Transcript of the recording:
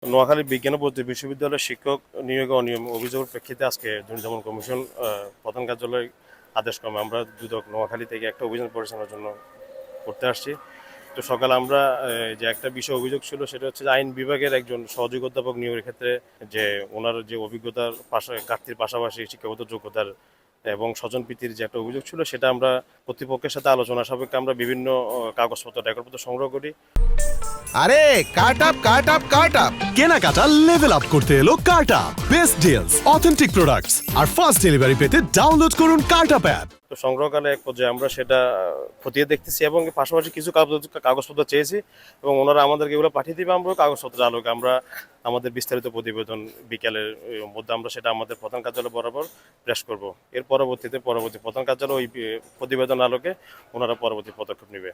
নোয়াখালী বিজ্ঞান ও প্রযুক্তি বিশ্ববিদ্যালয়ের শিক্ষক নিয়োগে অনিয়ম অভিযোগের প্রেক্ষিতে আজকে দুর্নীতি দমন কমিশন প্রধান কার্যালয় আদেশক্রমে আমরা দুদক নোয়াখালী থেকে একটা অভিযান পরিচালনার জন্য করতে আসছি। তো সকালে আমরা যে একটা বিষয় অভিযোগ ছিল সেটা হচ্ছে যে আইন বিভাগের একজন সহযোগী অধ্যাপক নিয়োগের ক্ষেত্রে যে ওনার যে অভিজ্ঞতার ঘাটতির পাশাপাশি শিক্ষাগত যোগ্যতার এবং স্বজনপ্রীতির যে একটা অভিযোগ ছিল সেটা আমরা কর্তৃপক্ষের সাথে আলোচনা সাপেক্ষে আমরা বিভিন্ন কাগজপত্র রেকর্ডপত্র সংগ্রহ করি। আরে cut up cut up cut up কেনাকাটা লেভেল আপ করতে এলো Cart Up. Best deals, authentic products আর ফাস্ট ডেলিভারি পেতে ডাউনলোড করুন কার্ট আপ অ্যাপ। তো সংগ্রহকালে এক পর্যায়ে আমরা সেটা খতিয়ে দেখতেছি এবং পাশাপাশি কিছু কাগজপত্র চেয়েছি এবং ওনারা আমাদেরকে এগুলো পাঠিয়ে দিবে। আমরা কাগজপত্র আলোকে আমরা আমাদের বিস্তারিত প্রতিবেদন বিকেলের মধ্যে আমরা সেটা আমাদের প্রধান কার্যালয় বরাবর প্রেস করব। এর পরবর্তী প্রধান কার্যালয় ওই প্রতিবেদন আলোকে ওনারা পরবর্তী পদক্ষেপ নেবে।